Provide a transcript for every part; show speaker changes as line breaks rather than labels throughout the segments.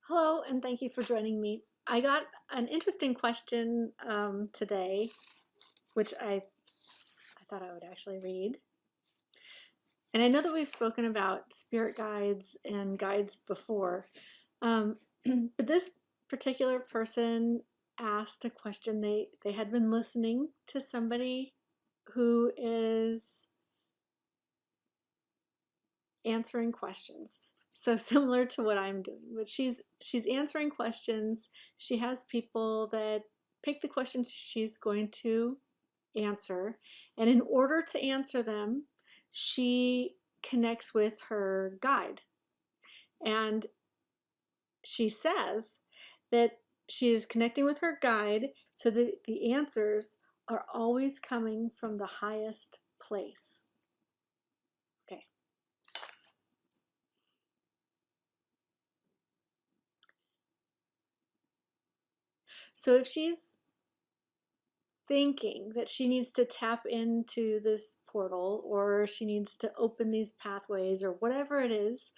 Hello, and thank you for joining me. I got an interesting question today, which I thought I would actually read. And I know that we've spoken about spirit guides and guides before, um, but this particular person asked a question. They had been listening to somebody who is answering questions. So similar to what I'm doing, but she's answering questions. She has people that pick the questions she's going to answer, and in order to answer them, she connects with her guide. And she says that she is connecting with her guide so that the answers are always coming from the highest place. Okay. So if she's thinking that she needs to tap into this portal or she needs to open these pathways or whatever it is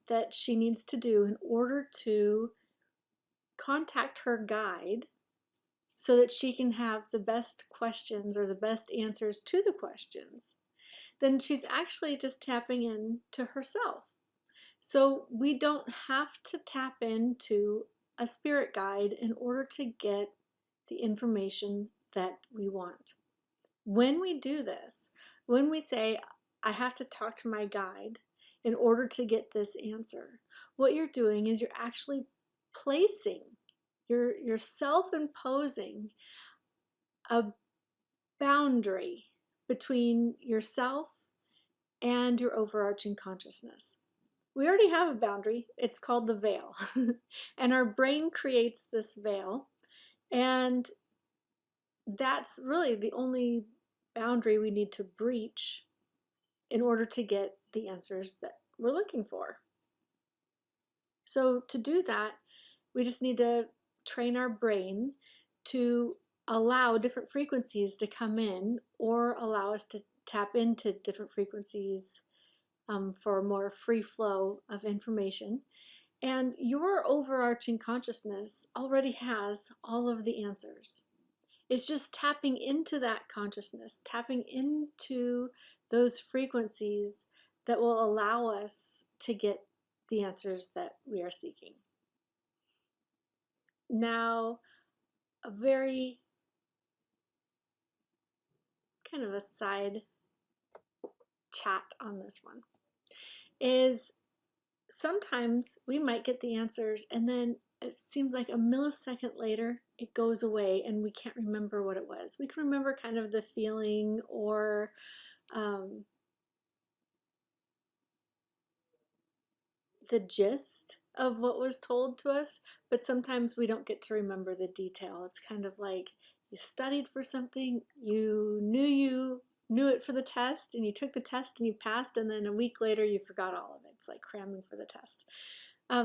that she needs to do in order to contact her guide so that she can have the best questions or the best answers to the questions, then she's actually just tapping into herself. So we don't have to tap into a spirit guide in order to get the information that we want. When we do this, when we say, I have to talk to my guide in order to get this answer, what you're doing is you're actually placing, you're self-imposing a boundary between yourself and your overarching consciousness. We already have a boundary. It's called the veil. And our brain creates this veil. And that's really the only boundary we need to breach in order to get the answers that we're looking for. So to do that, we just need to train our brain to allow different frequencies to come in or allow us to tap into different frequencies for a more free flow of information. And your overarching consciousness already has all of the answers. It's just tapping into that consciousness, tapping into those frequencies that will allow us to get the answers that we are seeking. Now, a very kind of a side chat on this one is sometimes we might get the answers and then it seems like a millisecond later it goes away and we can't remember what it was. We can remember kind of the feeling or the gist of what was told to us, but sometimes we don't get to remember the detail. It's kind of like you studied for something, you knew it for the test, and you took the test and you passed, and then a week later you forgot all of it. It's like cramming for the test.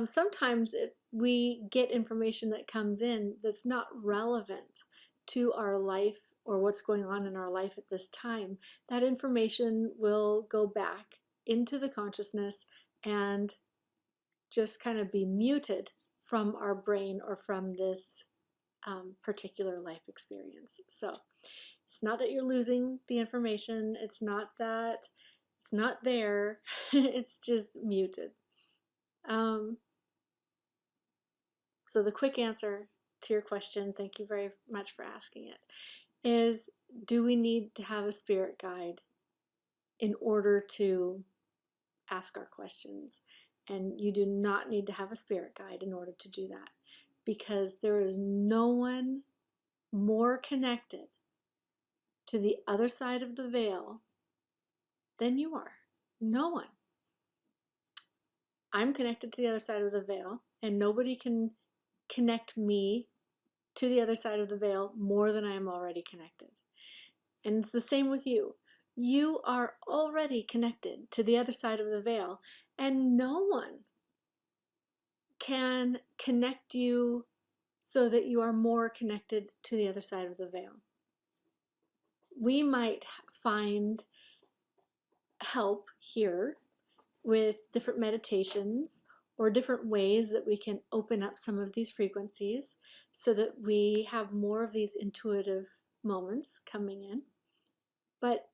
Sometimes we get information that comes in that's not relevant to our life or what's going on in our life at this time. That information will go back into the consciousness and just kind of be muted from our brain or from this particular life experience. So it's not that you're losing the information. It's not that it's not there. It's just muted. So the quick answer to your question, thank you very much for asking it, is do we need to have a spirit guide in order to ask our questions? And you do not need to have a spirit guide in order to do that, because there is no one more connected to the other side of the veil than you are. No one. I'm connected to the other side of the veil, and nobody can connect me to the other side of the veil more than I am already connected. And it's the same with you. You are already connected to the other side of the veil, and no one can connect you so that you are more connected to the other side of the veil. We might find help here with different meditations or different ways that we can open up some of these frequencies so that we have more of these intuitive moments coming in. But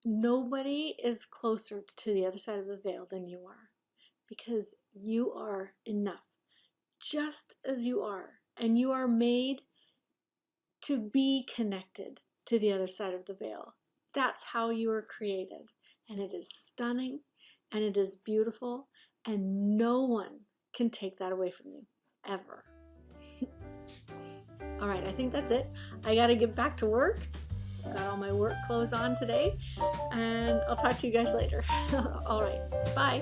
nobody is closer to the other side of the veil than you are, because you are enough just as you are, and you are made to be connected to the other side of the veil. That's how you are created, and it is stunning and it is beautiful, and no one can take that away from you, ever. All right, I think that's it. I got to get back to work. Got all my work clothes on today, and I'll talk to you guys later. All right, bye.